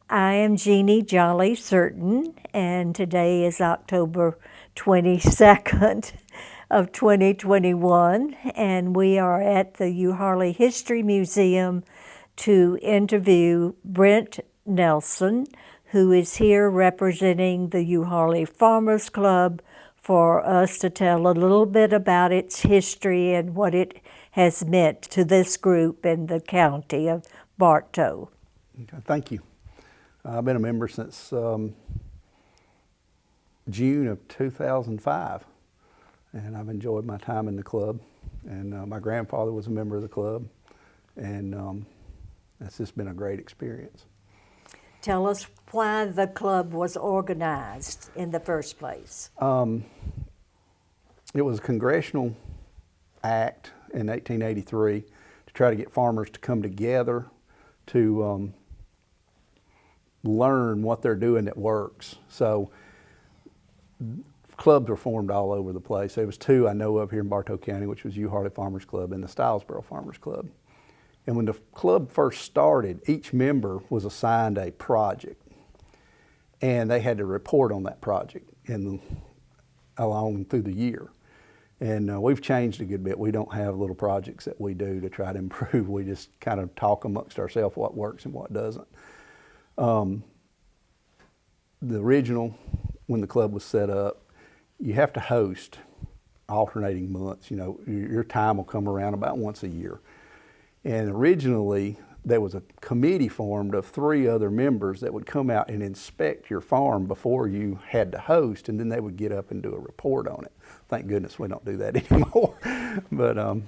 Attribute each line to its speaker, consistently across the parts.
Speaker 1: I am Jeannie Jolly Certain, and today is October 22nd of 2021, and we are at the Euharlee History Museum to interview Brent Nelson, who is here representing the Euharlee Farmers Club, for us to tell a little bit about its history and what it has meant to this group in the county of Bartow.
Speaker 2: Okay, thank you. I've been a member since June of 2005, and I've enjoyed my time in the club. And my grandfather was a member of the club, and it's just been a great experience.
Speaker 1: Tell us why the club was organized in the first place.
Speaker 2: It was a congressional act in 1883 to try to get farmers to come together to learn what they're doing that works. So clubs were formed all over the place. There was two I know of here in Bartow County, which was Euharlee Farmers Club and the Stilesboro Farmers Club. And when the club first started, each member was assigned a project, and they had to report on that project along through the year. And we've changed a good bit. We don't have little projects that we do to try to improve. We just kind of talk amongst ourselves what works and what doesn't. The original, when the club was set up, you have to host alternating months. You know, your time will come around about once a year. And originally, there was a committee formed of 3 other members that would come out and inspect your farm before you had to host, and then they would get up and do a report on it. Thank goodness we don't do that anymore. But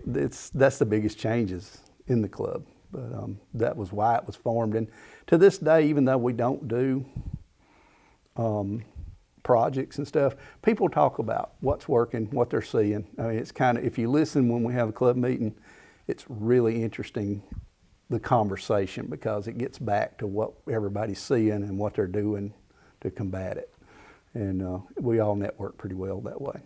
Speaker 2: that's the biggest changes in the club. But that was why it was formed. And to this day, even though we don't do projects and stuff, people talk about what's working, what they're seeing. I mean, it's kind of, if you listen when we have a club meeting, it's really interesting, the conversation, because it gets back to what everybody's seeing and what they're doing to combat it. And we all network pretty well that way.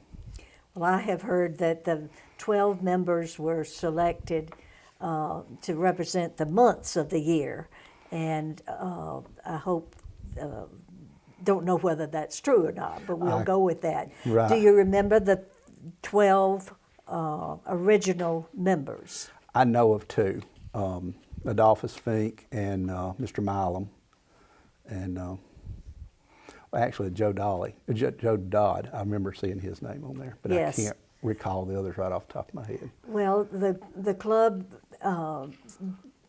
Speaker 1: Well, I have heard that the 12 members were selected to represent the months of the year, and I hope, don't know whether that's true or not, but we'll go with that.
Speaker 2: Right.
Speaker 1: Do you remember the 12 original members?
Speaker 2: I know of 2, Adolphus Fink and Mr. Milam, and actually Joe Dodd. I remember seeing his name on there, but
Speaker 1: yes.
Speaker 2: I can't recall the others right off the top of my head.
Speaker 1: Well, the club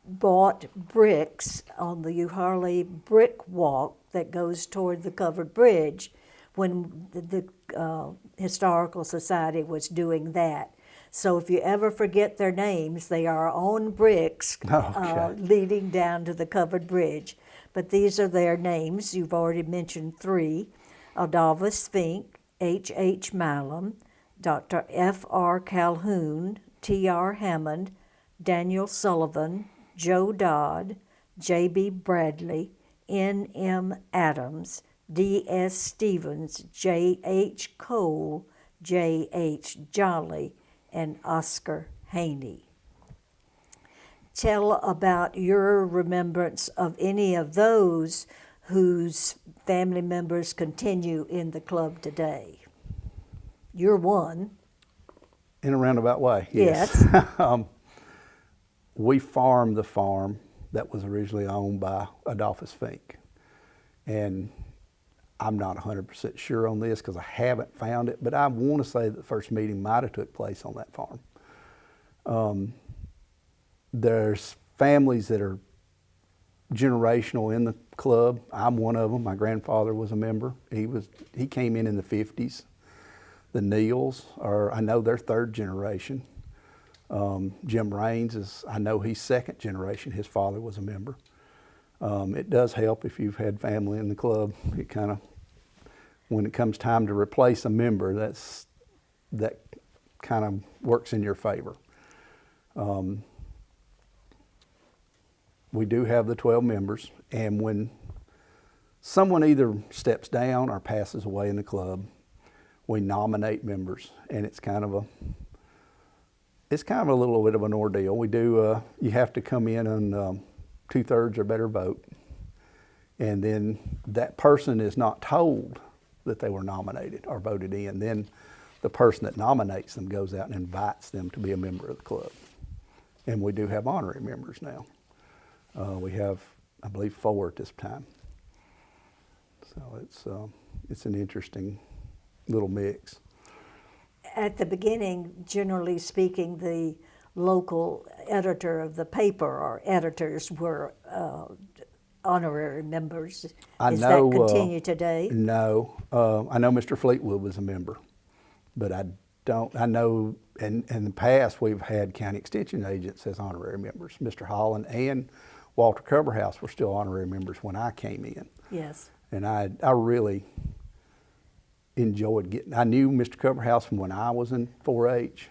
Speaker 1: bought bricks on the Euharlee brick walk that goes toward the covered bridge when the Historical Society was doing that. So if you ever forget their names, they are on bricks leading down to the covered bridge. But these are their names. You've already mentioned 3. Adolphus Fink, H. Milam, Dr. F.R. Calhoun, T.R. Hammond, Daniel Sullivan, Joe Dodd, J.B. Bradley, N.M. Adams, D.S. Stevens, J.H. Cole, J.H. Jolly, and Oscar Haney. Tell about your remembrance of any of those whose family members continue in the club today. You're one.
Speaker 2: In a roundabout way, yes. We farmed the farm that was originally owned by Adolphus Fink. And I'm not 100% sure on this because I haven't found it, but I want to say that the first meeting might have took place on that farm. There's families that are generational in the club. I'm one of them. My grandfather was a member. He came in the 50s. The Neals I know they're 3rd generation. Jim Raines I know he's 2nd generation. His father was a member. It does help if you've had family in the club. It kind of, when it comes time to replace a member, that kind of works in your favor. We do have the 12 members, and when someone either steps down or passes away in the club, we nominate members, and it's kind of a little bit of an ordeal. We do, you have to come in on 2/3 or better vote, and then that person is not told that they were nominated or voted in, then the person that nominates them goes out and invites them to be a member of the club. And we do have honorary members now. We have, I believe, 4 at this time. So it's an interesting little mix.
Speaker 1: At the beginning, generally speaking, the local editor of the paper or editors were honorary members. Does that continue today?
Speaker 2: No. I know Mr. Fleetwood was a member, but I know in the past we've had county extension agents as honorary members. Mr. Holland and Walter Coverhouse were still honorary members when I came in.
Speaker 1: Yes.
Speaker 2: And I really enjoyed I knew Mr. Coverhouse from when I was in 4-H,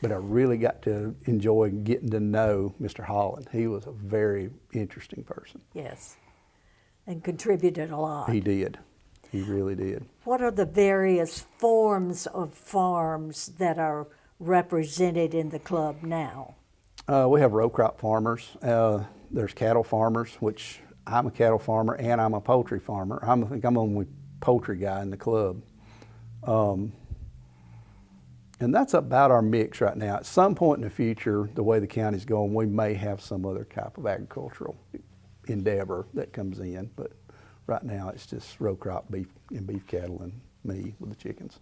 Speaker 2: but I really got to enjoy getting to know Mr. Holland. He was a very interesting person.
Speaker 1: Yes, and contributed a lot.
Speaker 2: He did. He really did.
Speaker 1: What are the various forms of farms that are represented in the club now?
Speaker 2: We have row crop farmers. There's cattle farmers, which I'm a cattle farmer and I'm a poultry farmer. I think I'm the only poultry guy in the club. And that's about our mix right now. At some point in the future, the way the county's going, we may have some other type of agricultural endeavor that comes in, but right now it's just row crop beef and beef cattle and me with the chickens.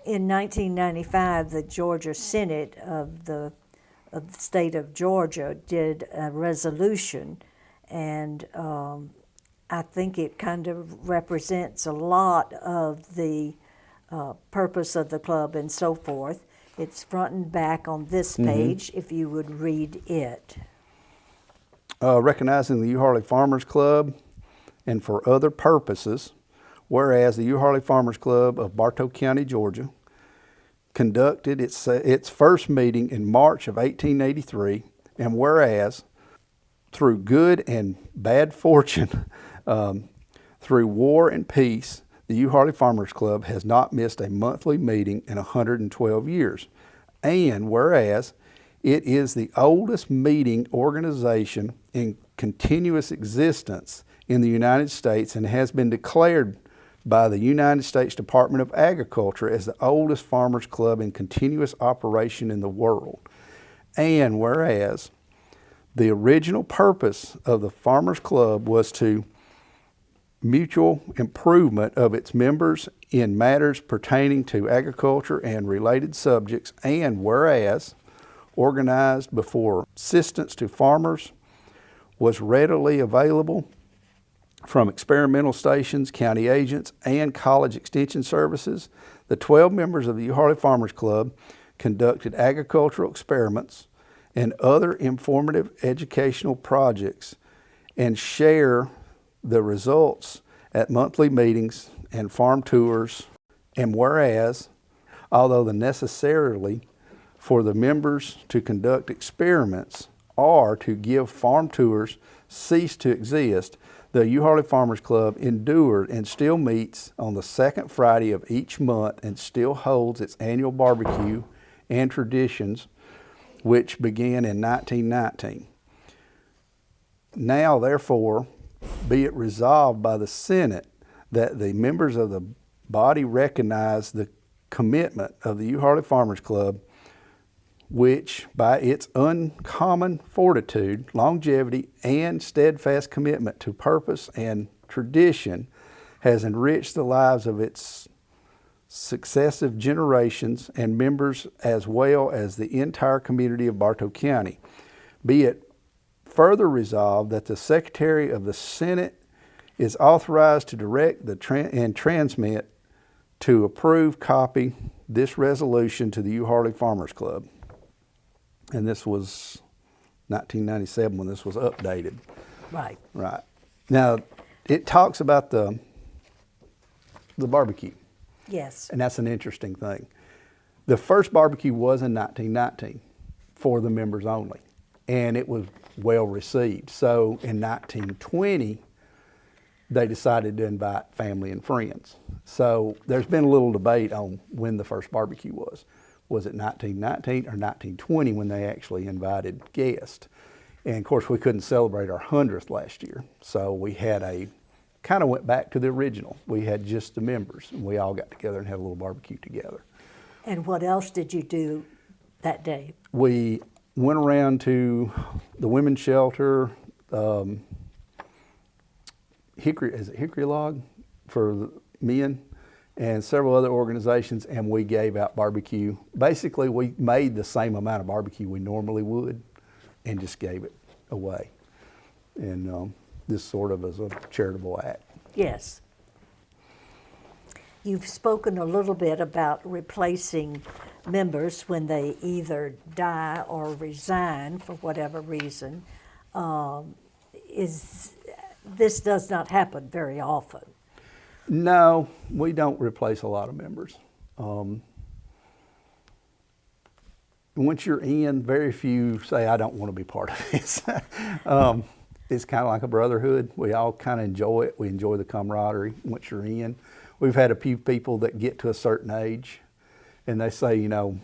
Speaker 1: In 1995, the Georgia Senate of the state of Georgia did a resolution, and I think it kind of represents a lot of the purpose of the club and so forth. It's front and back on this page, if you would read it.
Speaker 2: Recognizing the Euharlee Farmers Club and for other purposes, whereas the Euharlee Farmers Club of Bartow County, Georgia, conducted its first meeting in March of 1883, and whereas through good and bad fortune, through war and peace, the Euharlee Farmers Club has not missed a monthly meeting in 112 years. And whereas it is the oldest meeting organization in continuous existence in the United States and has been declared by the United States Department of Agriculture as the oldest farmers club in continuous operation in the world. And whereas the original purpose of the Farmers Club was to mutual improvement of its members in matters pertaining to agriculture and related subjects, and whereas organized before assistance to farmers was readily available from experimental stations, county agents, and college extension services, the 12 members of the Euharlee Farmers Club conducted agricultural experiments and other informative educational projects and share the results at monthly meetings and farm tours. And whereas, although the necessarily for the members to conduct experiments or to give farm tours ceased to exist, the Euharlee Farmers Club endured and still meets on the second Friday of each month and still holds its annual barbecue and traditions, which began in 1919. Now, therefore, be it resolved by the Senate that the members of the body recognize the commitment of the Euharlee Farmers Club, which by its uncommon fortitude, longevity, and steadfast commitment to purpose and tradition has enriched the lives of its successive generations and members as well as the entire community of Bartow County. Be it further resolved that the Secretary of the Senate is authorized to direct and transmit to approve copy this resolution to the Euharlee Farmers Club. And this was 1997 when this was updated.
Speaker 1: Right.
Speaker 2: Right. Now, it talks about the barbecue.
Speaker 1: Yes.
Speaker 2: And that's an interesting thing. The first barbecue was in 1919 for the members only, and it was well received. So in 1920, they decided to invite family and friends. So there's been a little debate on when the first barbecue was. Was it 1919 or 1920 when they actually invited guests? And of course, we couldn't celebrate our 100th last year. So we had kind of went back to the original. We had just the members, and we all got together and had a little barbecue together.
Speaker 1: And what else did you do that day?
Speaker 2: We went around to the women's shelter, Hickory Log for the men, and several other organizations, and we gave out barbecue. Basically, we made the same amount of barbecue we normally would and just gave it away. And this sort of as a charitable act.
Speaker 1: Yes. You've spoken a little bit about replacing members when they either die or resign for whatever reason. This does not happen very often.
Speaker 2: No, we don't replace a lot of members. Once you're in, very few say, I don't want to be part of this. It's kind of like a brotherhood. We all kind of enjoy it. We enjoy the camaraderie once you're in. We've had a few people that get to a certain age and they say, you know,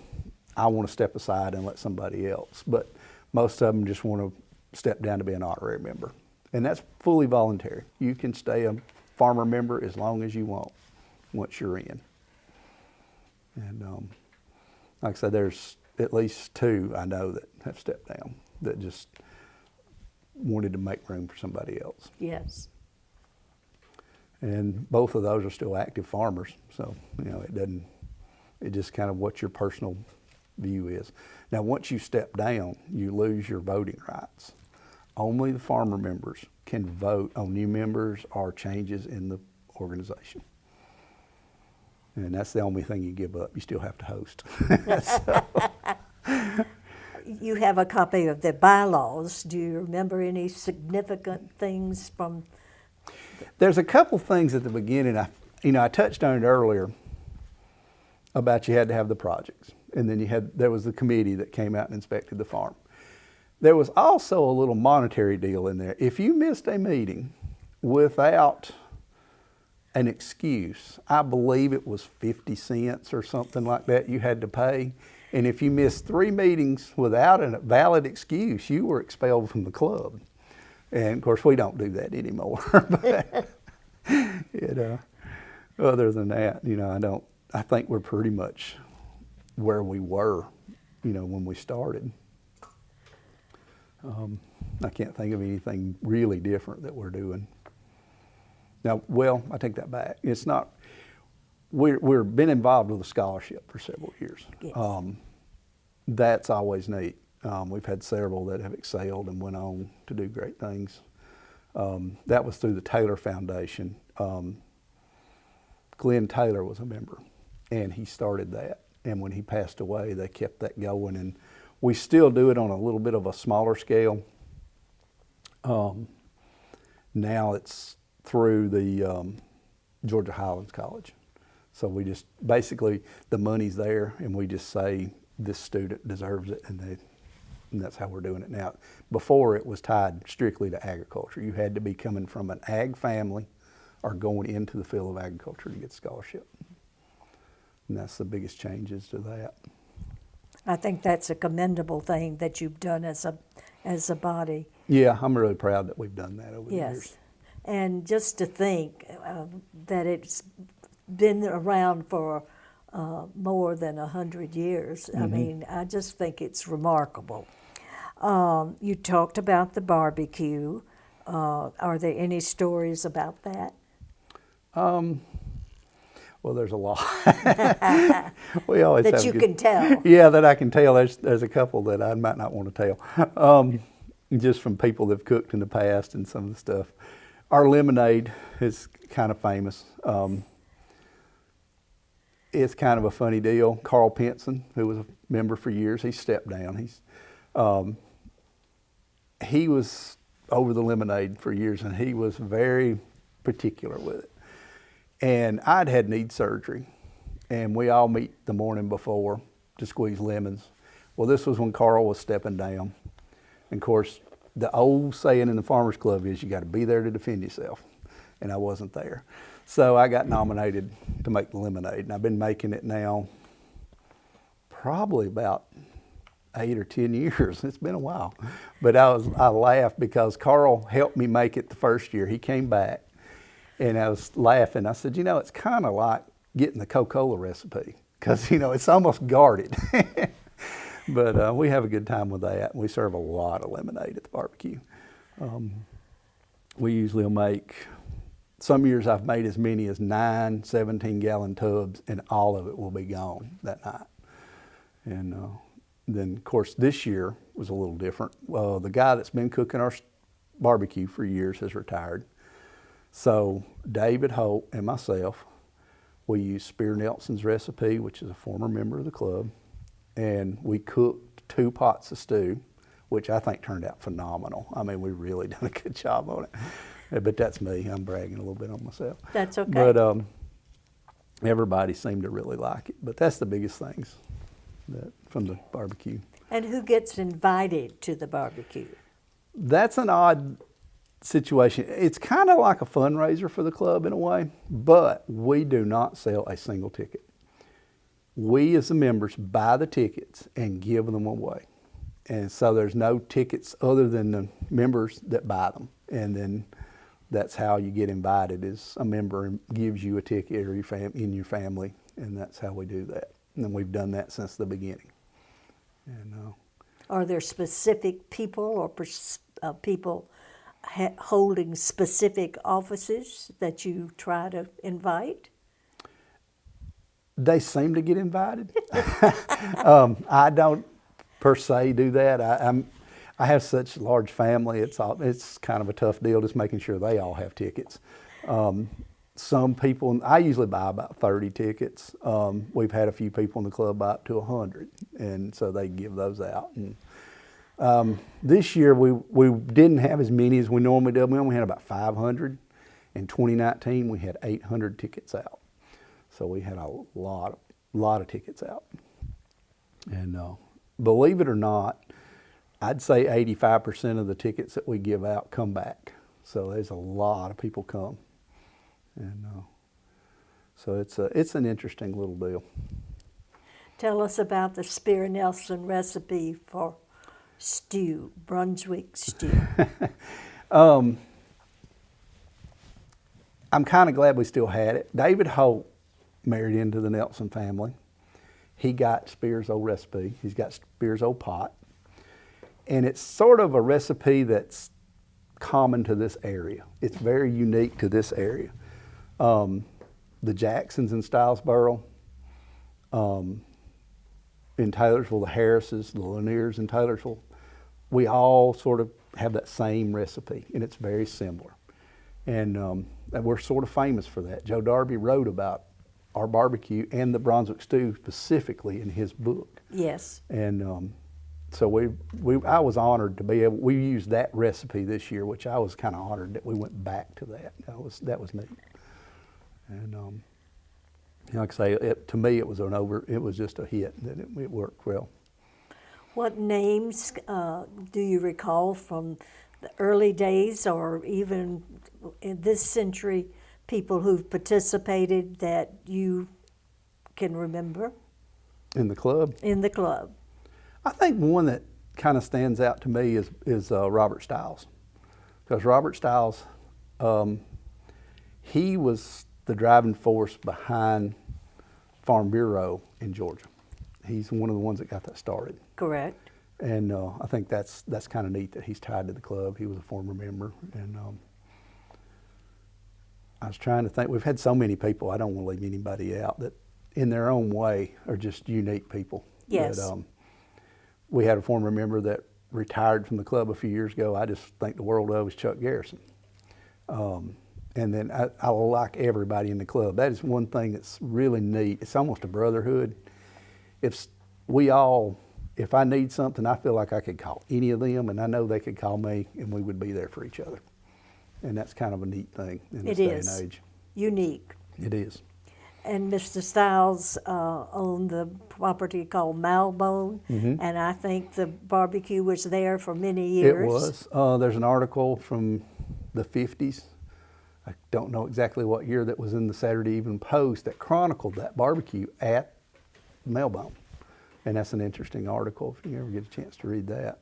Speaker 2: I want to step aside and let somebody else. But most of them just want to step down to be an honorary member. And that's fully voluntary. You can stay a farmer member as long as you want once you're in. And like I said, there's at least 2 I know that have stepped down that just wanted to make room for somebody else.
Speaker 1: Yes.
Speaker 2: And both of those are still active farmers. So, you know, it just kind of what your personal view is. Now, once you step down, you lose your voting rights. Only the farmer members can vote on new members or changes in the organization. And that's the only thing you give up. You still have to host.
Speaker 1: You have a copy of the bylaws. Do you remember any significant things from?
Speaker 2: There's a couple things at the beginning. I touched on it earlier about you had to have the projects. And then there was the committee that came out and inspected the farm. There was also a little monetary deal in there. If you missed a meeting without an excuse, I believe it was 50 cents or something like that you had to pay. And if you missed 3 meetings without a valid excuse, you were expelled from the club. And of course, we don't do that anymore. But, other than that, I think we're pretty much where we were, when we started. I can't think of anything really different that we're doing. Now, well, I take that back. It's not, we've been involved with a scholarship for several years.
Speaker 1: Yes.
Speaker 2: That's always neat. We've had several that have excelled and went on to do great things. That was through the Taylor Foundation. Glenn Taylor was a member, and he started that. And when he passed away, they kept that going. And we still do it on a little bit of a smaller scale. Now it's through the Georgia Highlands College. So we just, basically, the money's there, and we just say, this student deserves it, and that's how we're doing it now. Before, it was tied strictly to agriculture. You had to be coming from an ag family or going into the field of agriculture to get scholarship. And that's the biggest changes to that.
Speaker 1: I think that's a commendable thing that you've done as a body.
Speaker 2: Yeah, I'm really proud that we've done that over the years.
Speaker 1: Yes. And just to think that it's been around for more than 100 years.
Speaker 2: Mm-hmm.
Speaker 1: I mean, I just think it's remarkable. You talked about the barbecue. Are there any stories about that?
Speaker 2: Well, there's a lot. We always
Speaker 1: that
Speaker 2: have
Speaker 1: you
Speaker 2: good,
Speaker 1: can tell.
Speaker 2: Yeah, that I can tell. There's a couple that I might not want to tell, just from people that've cooked in the past and some of the stuff. Our lemonade is kind of famous. It's kind of a funny deal. Carl Pinson, who was a member for years, he stepped down. He was over the lemonade for years, and he was very particular with it. And I'd had knee surgery, and we all meet the morning before to squeeze lemons. Well, this was when Carl was stepping down. And of course, the old saying in the Farmers Club is you got to be there to defend yourself. And I wasn't there. So I got nominated to make the lemonade, and I've been making it now probably about 8 or 10 years. It's been a while. But I laughed because Carl helped me make it the first year. He came back, and I was laughing. I said, it's kind of like getting the Coca-Cola recipe because, it's almost guarded. But we have a good time with that. We serve a lot of lemonade at the barbecue. We usually will make, some years I've made as many as 9 17-gallon tubs, and all of it will be gone that night. And then, of course, this year was a little different. The guy that's been cooking our barbecue for years has retired. So David Holt and myself, we used Spear Nelson's recipe, which is a former member of the club, and we cooked 2 pots of stew, which I think turned out phenomenal. I mean, we really done a good job on it. But that's me. I'm bragging a little bit on myself.
Speaker 1: That's okay.
Speaker 2: But everybody seemed to really like it. But that's the biggest things from the barbecue.
Speaker 1: And who gets invited to the barbecue?
Speaker 2: That's an odd situation. It's kind of like a fundraiser for the club in a way, but we do not sell a single ticket. We as the members buy the tickets and give them away. And so there's no tickets other than the members that buy them. And then that's how you get invited, is a member gives you a ticket or in your family, and that's how we do that. And we've done that since the beginning. And
Speaker 1: are there specific people or people holding specific offices that you try to invite?
Speaker 2: They seem to get invited. I don't per se do that. I have such a large family. It's kind of a tough deal just making sure they all have tickets. Some people, I usually buy about 30 tickets. We've had a few people in the club buy up to 100, and so they give those out. And this year we didn't have as many as we normally do. We only had about 500. In 2019 we had 800 tickets out. So we had a lot of tickets out. And believe it or not, I'd say 85% of the tickets that we give out come back. So there's a lot of people come. And so it's an interesting little deal.
Speaker 1: Tell us about the Spear Nelson recipe for stew, Brunswick stew.
Speaker 2: I'm kind of glad we still had it. David Holt married into the Nelson family. He got Spear's old recipe. He's got Spear's old pot. And it's sort of a recipe that's common to this area. It's very unique to this area. The Jacksons in Stilesboro, in Taylorsville, the Harrises, the Laniers in Taylorsville, we all sort of have that same recipe, and it's very similar. And we're sort of famous for that. Joe Darby wrote about our barbecue and the Brunswick stew specifically in his book.
Speaker 1: Yes.
Speaker 2: And so I was honored to be able, we used that recipe this year, which I was kind of honored that we went back to that. That was neat. And like I say, to me it was just a hit, that it worked well.
Speaker 1: What names do you recall from the early days, or even in this century, people who've participated that you can remember?
Speaker 2: In the club?
Speaker 1: In the club.
Speaker 2: I think one that kind of stands out to me is Robert Stiles. Because Robert Stiles, he was the driving force behind Farm Bureau in Georgia. He's one of the ones that got that started.
Speaker 1: Correct.
Speaker 2: And I think that's kind of neat that he's tied to the club. He was a former member. And I was trying to think, we've had so many people, I don't want to leave anybody out, that in their own way are just unique people.
Speaker 1: Yes.
Speaker 2: That, we had a former member that retired from the club a few years ago. I just think the world of is Chuck Garrison. And then I like everybody in the club. That is one thing that's really neat. It's almost a brotherhood. If I need something, I feel like I could call any of them, and I know they could call me, and we would be there for each other. And that's kind of a neat thing in this day and age.
Speaker 1: Unique.
Speaker 2: It is.
Speaker 1: And Mr. Stiles owned the property called Malbone, and I think the barbecue was there for many years.
Speaker 2: It was. There's an article from the 50s. I don't know exactly what year, that was in the Saturday Evening Post that chronicled that barbecue at Malbone. And that's an interesting article if you ever get a chance to read that.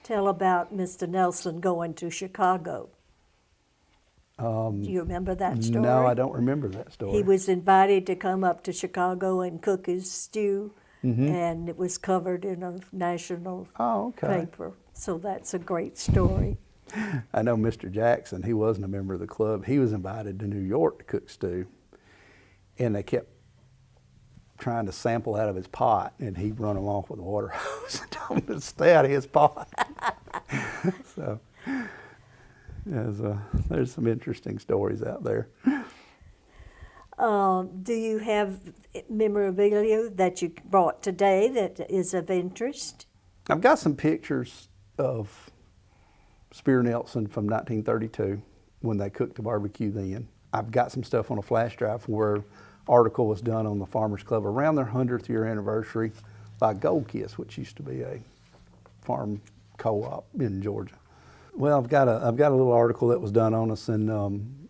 Speaker 1: Tell about Mr. Nelson going to Chicago. Do you remember that story?
Speaker 2: No, I don't remember that story.
Speaker 1: He was invited to come up to Chicago and cook his stew, and it was covered in a national paper. So that's a great story.
Speaker 2: I know Mr. Jackson, he wasn't a member of the club. He was invited to New York to cook stew, and they kept trying to sample out of his pot, and he'd run them off with a water hose and told them to stay out of his pot. So there's some interesting stories out there.
Speaker 1: Do you have memorabilia that you brought today that is of interest?
Speaker 2: I've got some pictures of Spear Nelson from 1932 when they cooked the barbecue then. I've got some stuff on a flash drive where article was done on the Farmers Club around their 100th year anniversary by Gold Kiss, which used to be a farm co-op in Georgia. Well, I've got a little article that was done on us in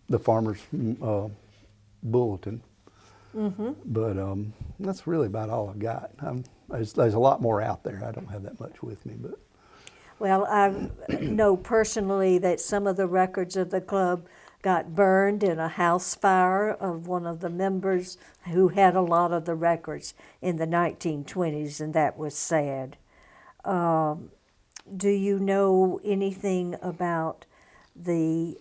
Speaker 2: the Farmers Bulletin, but that's really about all I've got. There's a lot more out there. I don't have that much with me, but.
Speaker 1: Well, I know personally that some of the records of the club got burned in a house fire of one of the members who had a lot of the records in the 1920s, and that was sad. Do you know anything about the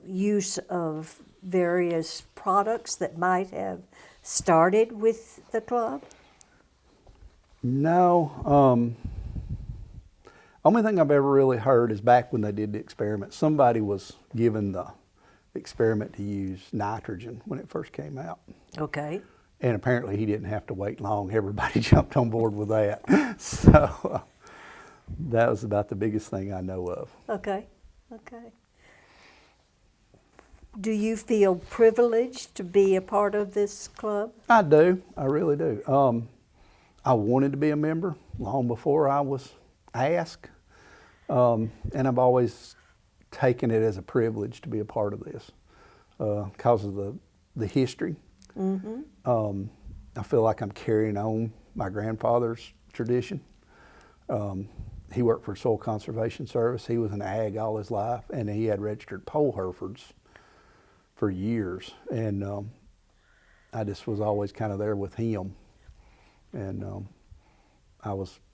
Speaker 1: use of various products that might have started with the club?
Speaker 2: No. Only thing I've ever really heard is back when they did the experiment, somebody was given the experiment to use nitrogen when it first came out.
Speaker 1: Okay.
Speaker 2: And apparently he didn't have to wait long. Everybody jumped on board with that. So that was about the biggest thing I know of.
Speaker 1: Okay. Do you feel privileged to be a part of this club?
Speaker 2: I do. I really do. I wanted to be a member long before I was asked. And I've always taken it as a privilege to be a part of this because of the history. I feel like I'm carrying on my grandfather's tradition. He worked for Soil Conservation Service. He was an ag all his life, and he had registered pole Herefords for years. And I just was always kind of there with him. And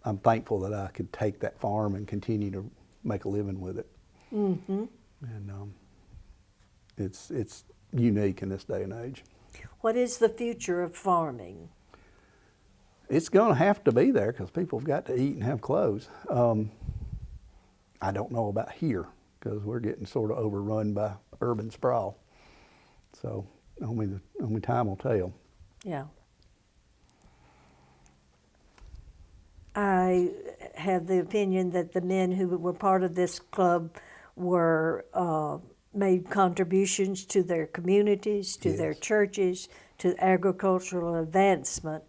Speaker 2: I'm thankful that I could take that farm and continue to make a living with it. And it's unique in this day and age.
Speaker 1: What is the future of farming?
Speaker 2: It's going to have to be there because people have got to eat and have clothes. I don't know about here because we're getting sort of overrun by urban sprawl. So only time will tell.
Speaker 1: Yeah. I have the opinion that the men who were part of this club were made contributions to their communities, to their churches, to agricultural advancement.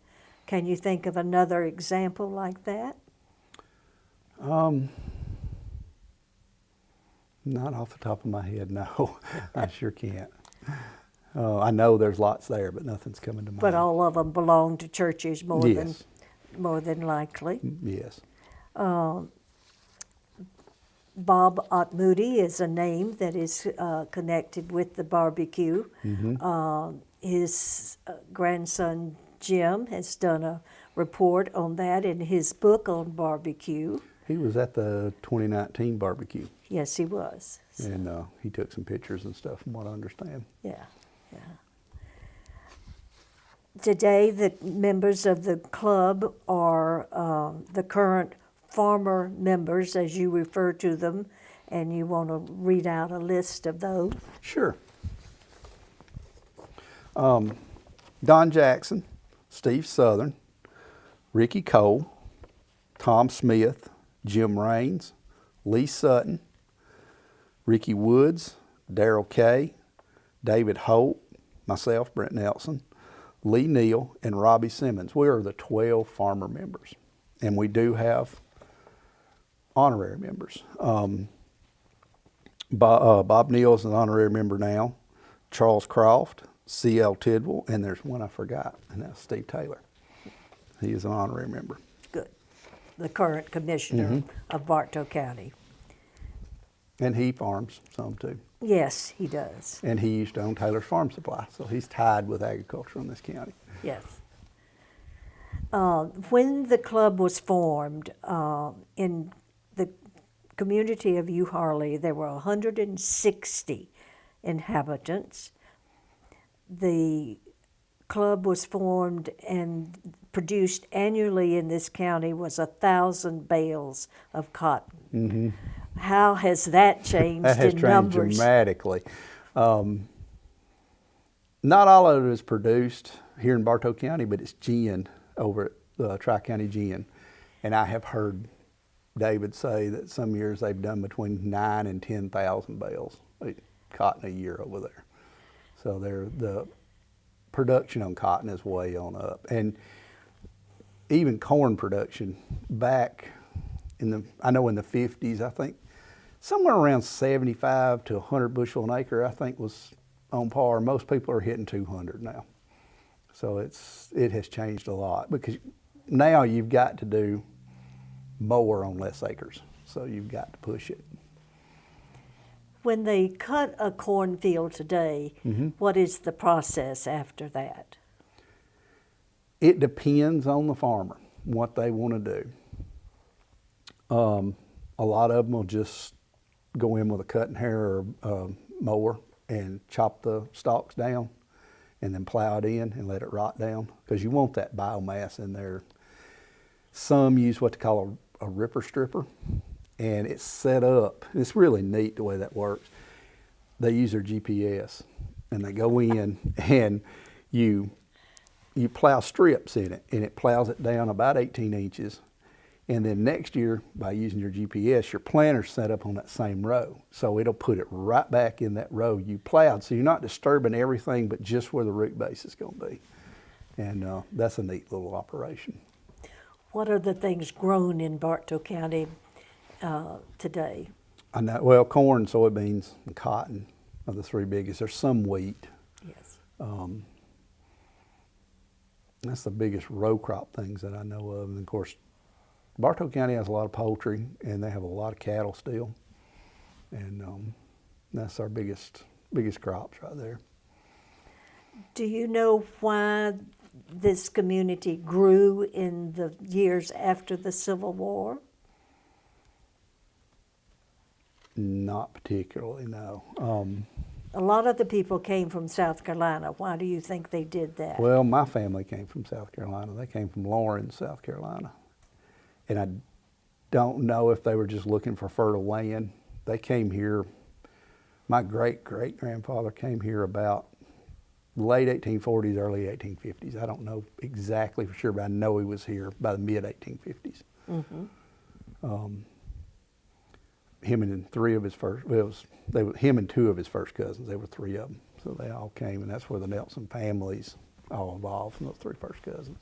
Speaker 1: Can you think of another example like that?
Speaker 2: Not off the top of my head, no. I sure can't. I know there's lots there, but nothing's coming to mind.
Speaker 1: But all of them belong to churches more than likely.
Speaker 2: Yes.
Speaker 1: Bob Otmoody is a name that is connected with the barbecue. His grandson Jim has done a report on that in his book on barbecue.
Speaker 2: He was at the 2019 barbecue.
Speaker 1: Yes, he was.
Speaker 2: And he took some pictures and stuff from what I understand.
Speaker 1: Yeah. Today, the members of the club are the current farmer members, as you refer to them, and you want to read out a list of those?
Speaker 2: Sure. Don Jackson, Steve Southern, Ricky Cole, Tom Smith, Jim Raines, Lee Sutton, Ricky Woods, Darrell Kay, David Holt, myself, Brent Nelson, Lee Neal, and Robbie Simmons. We are the 12 farmer members, and we do have honorary members. Bob Neal is an honorary member now, Charles Croft, C.L. Tidwell, and there's one I forgot, and that's Steve Taylor. He is an honorary member.
Speaker 1: the current commissioner of Bartow County.
Speaker 2: And he farms some too.
Speaker 1: Yes, he does.
Speaker 2: And he used to own Taylor's Farm Supply, so he's tied with agriculture in this county.
Speaker 1: Yes. When the club was formed, in the community of Euharlee, there were 160 inhabitants. The club was formed and produced annually in this county was 1,000 bales of cotton. How has that changed
Speaker 2: That has
Speaker 1: in
Speaker 2: changed
Speaker 1: numbers?
Speaker 2: dramatically. Not all of it is produced here in Bartow County, but it's gin over at the Tri-County Gin. And I have heard David say that some years they've done between 9,000 and 10,000 bales of cotton a year over there. So the production on cotton is way on up. And even corn production back in the 50s, I think somewhere around 75 to 100 bushel an acre, I think was on par. Most people are hitting 200 now. So it has changed a lot because now you've got to do more on less acres. So you've got to push it.
Speaker 1: When they cut a cornfield today, what is the process after that?
Speaker 2: It depends on the farmer, what they want to do. A lot of them will just go in with a cutting hair or mower and chop the stalks down and then plow it in and let it rot down because you want that biomass in there. Some use what they call a ripper stripper, and it's set up. It's really neat the way that works. They use their GPS and they go in and you plow strips in it, and it plows it down about 18 inches. And then next year, by using your GPS, your planter's set up on that same row. So it'll put it right back in that row you plowed. So you're not disturbing everything but just where the root base is going to be. And that's a neat little operation.
Speaker 1: What are the things grown in Bartow County today?
Speaker 2: I know, well, corn, soybeans, and cotton are the three biggest. There's some wheat.
Speaker 1: Yes.
Speaker 2: That's the biggest row crop things that I know of. And of course, Bartow County has a lot of poultry, and they have a lot of cattle still. And that's our biggest crops right there.
Speaker 1: Do you know why this community grew in the years after the Civil War?
Speaker 2: Not particularly, no.
Speaker 1: A lot of the people came from South Carolina. Why do you think they did that?
Speaker 2: Well, my family came from South Carolina. They came from Lawrence, South Carolina. And I don't know if they were just looking for fertile land. They came here, my great-great-grandfather came here about late 1840s, early 1850s. I don't know exactly for sure, but I know he was here by the mid-1850s. Him and two of his first cousins. There were three of them, so they all came, and that's where the Nelson families all evolved from those three first cousins.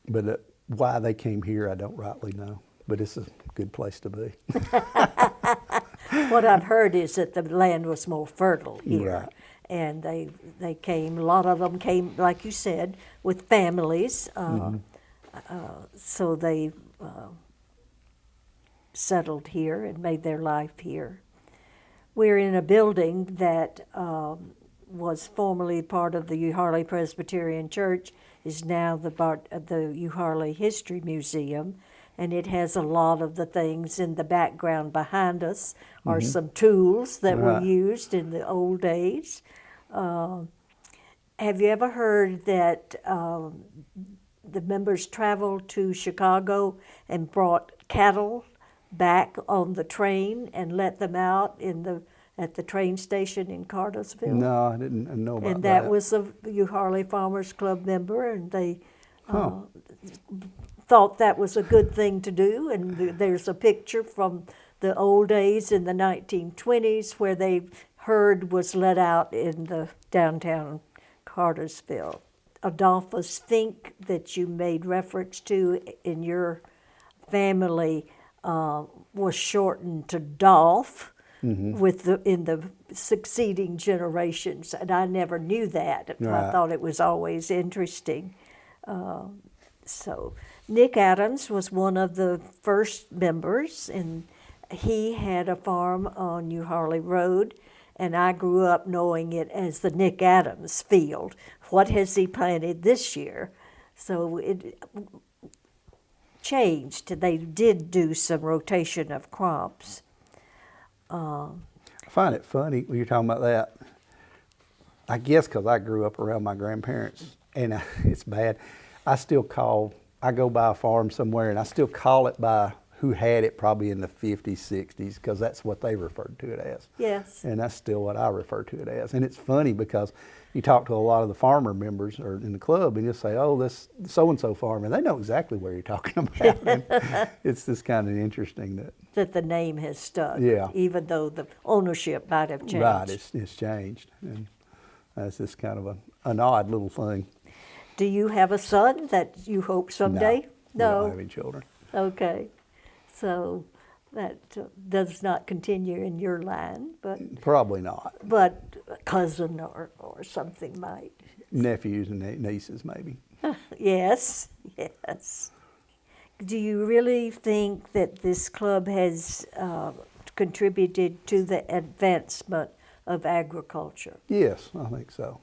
Speaker 2: But why they came here, I don't rightly know. But it's a good place to be.
Speaker 1: What I've heard is that the land was more fertile here.
Speaker 2: Right.
Speaker 1: And they came, a lot of them came, like you said, with families. So they settled here and made their life here. We're in a building that was formerly part of the Euharlee Presbyterian Church, is now the Euharlee History Museum, and it has a lot of the things in the background behind us are some tools that were used in the old days. Have you ever heard that the members traveled to Chicago and brought cattle back on the train and let them out at the train station in Cartersville?
Speaker 2: No, I didn't know about that.
Speaker 1: And that was a Euharlee Farmers Club member, and they thought that was a good thing to do. And there's a picture from the old days in the 1920s where the herd was let out in the downtown Cartersville. Adolphus Fink, that you made reference to in your family, was shortened to Dolph in the succeeding generations, and I never knew that. I thought it was always interesting. So Nick Adams was one of the first members, and he had a farm on Euharlee Road, and I grew up knowing it as the Nick Adams field. What has he planted this year? So it changed. They did do some rotation of crops.
Speaker 2: I find it funny when you're talking about that. I guess because I grew up around my grandparents, and it's bad. I go by a farm somewhere, and I still call it by who had it probably in the 50s, 60s, because that's what they referred to it as.
Speaker 1: Yes.
Speaker 2: And that's still what I refer to it as. And it's funny because you talk to a lot of the farmer members or in the club, and you'll say, oh, this so-and-so farm, and they know exactly where you're talking about. And it's just kind of interesting
Speaker 1: That the name has stuck,
Speaker 2: Yeah.
Speaker 1: even though the ownership might have changed.
Speaker 2: Right, it's changed. And that's just kind of an odd little thing.
Speaker 1: Do you have a son that you hope someday?
Speaker 2: No, we don't have any children.
Speaker 1: Okay. So that does not continue in your line,
Speaker 2: Probably not.
Speaker 1: but a cousin or something might.
Speaker 2: Nephews and nieces, maybe.
Speaker 1: Yes, yes. Do you really think that this club has contributed to the advancement of agriculture?
Speaker 2: Yes, I think so.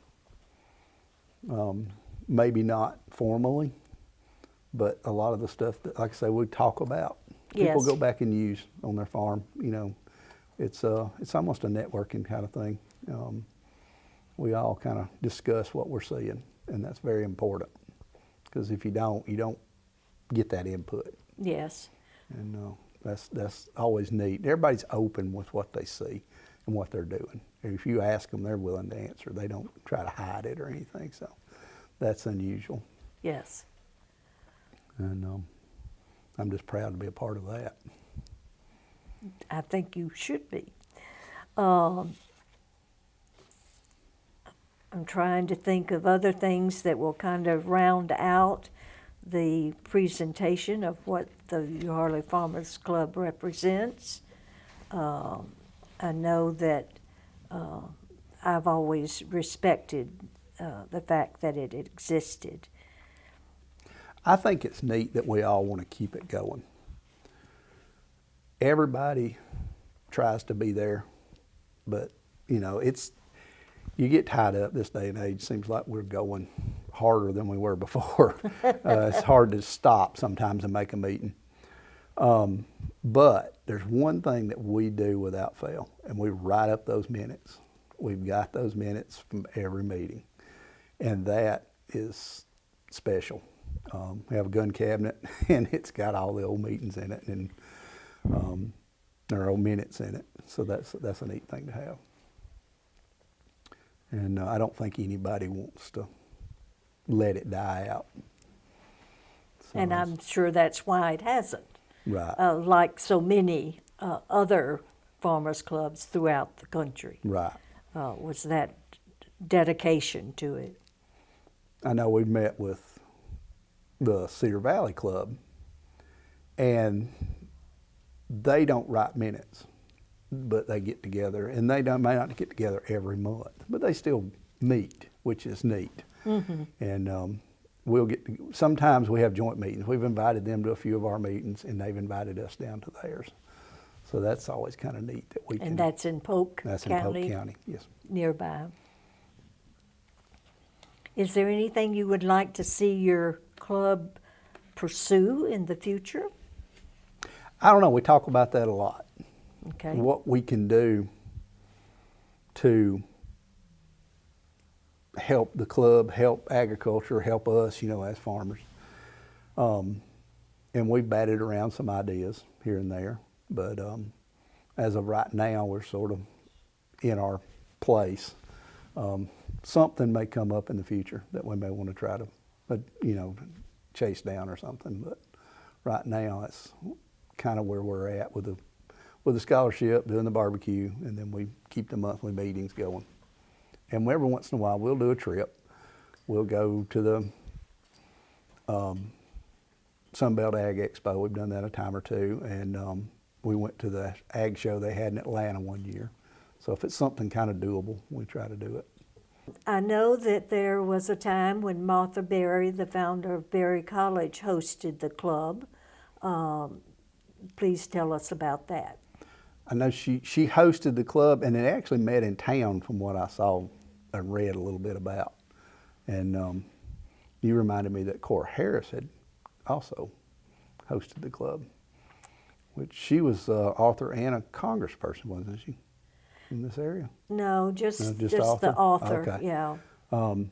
Speaker 2: Maybe not formally, but a lot of the stuff that, like I say, we talk about, people
Speaker 1: Yes.
Speaker 2: go back and use on their farm. You know, it's almost a networking kind of thing. We all kind of discuss what we're seeing, and that's very important. Because if you don't get that input,
Speaker 1: Yes.
Speaker 2: and that's always neat. Everybody's open with what they see and what they're doing. And if you ask them, they're willing to answer. They don't try to hide it or anything. So that's unusual.
Speaker 1: Yes.
Speaker 2: And I'm just proud to be a part of that.
Speaker 1: I think you should be. I'm trying to think of other things that will kind of round out the presentation of what the Euharlee Farmers Club represents. I know that I've always respected the fact that it existed.
Speaker 2: I think it's neat that we all want to keep it going. Everybody tries to be there, but you get tied up this day and age. Seems like we're going harder than we were before. It's hard to stop sometimes and make a meeting. But there's one thing that we do without fail, and we write up those minutes. We've got those minutes from every meeting, and that is special. We have a gun cabinet, and it's got all the old meetings in it, and there are old minutes in it. So that's a neat thing to have. And I don't think anybody wants to let it die out. So
Speaker 1: And I'm sure that's why it hasn't.
Speaker 2: right,
Speaker 1: Like so many other farmers clubs throughout the country,
Speaker 2: right.
Speaker 1: was that dedication to it.
Speaker 2: I know we've met with the Cedar Valley Club, and they don't write minutes, but they get together, and they may not get together every month, but they still meet, which is neat. Mm-hmm. And sometimes we have joint meetings. We've invited them to a few of our meetings, and they've invited us down to theirs. So that's always kind of neat that we can.
Speaker 1: And that's in Polk
Speaker 2: That's
Speaker 1: County?
Speaker 2: in Polk County, yes.
Speaker 1: Nearby. Is there anything you would like to see your club pursue in the future?
Speaker 2: I don't know. We talk about that a lot.
Speaker 1: Okay.
Speaker 2: What we can do to help the club, help agriculture, help us, as farmers. And we've batted around some ideas here and there, but as of right now, we're sort of in our place. Something may come up in the future that we may want to try to, chase down or something. But right now, it's kind of where we're at with the scholarship, doing the barbecue, and then we keep the monthly meetings going. And every once in a while, we'll do a trip. We'll go to the Sunbelt Ag Expo. We've done that a time or two, and we went to the ag show they had in Atlanta one year. So if it's something kind of doable, we try to do it.
Speaker 1: I know that there was a time when Martha Berry, the founder of Berry College, hosted the club. Please tell us about that.
Speaker 2: I know she hosted the club, and it actually met in town from what I saw and read a little bit about. And you reminded me that Cora Harris had also hosted the club, which she was author and a congressperson, wasn't she, in this area?
Speaker 1: No, just
Speaker 2: author?
Speaker 1: the author,
Speaker 2: Okay.
Speaker 1: yeah.
Speaker 2: Well,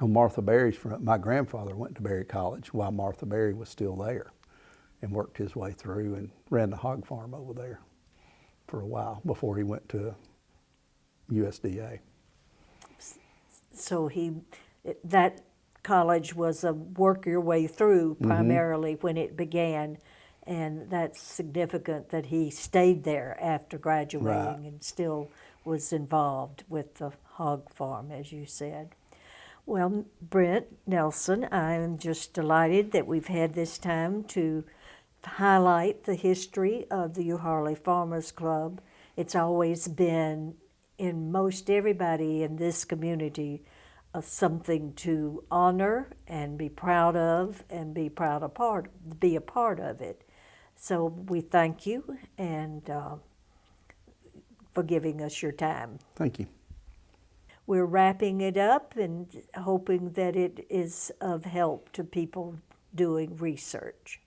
Speaker 2: Martha Berry's my grandfather went to Berry College while Martha Berry was still there, and worked his way through and ran the hog farm over there for a while before he went to USDA.
Speaker 1: So that college was a work your way through primarily when it began, and that's significant that he stayed there after graduating
Speaker 2: Right.
Speaker 1: and still was involved with the hog farm, as you said. Well, Brent Nelson, I am just delighted that we've had this time to highlight the history of the Euharlee Farmers Club. It's always been, in most everybody in this community, something to honor and be proud of and be a part of it. So we thank you and for giving us your time.
Speaker 2: Thank you.
Speaker 1: We're wrapping it up and hoping that it is of help to people doing research.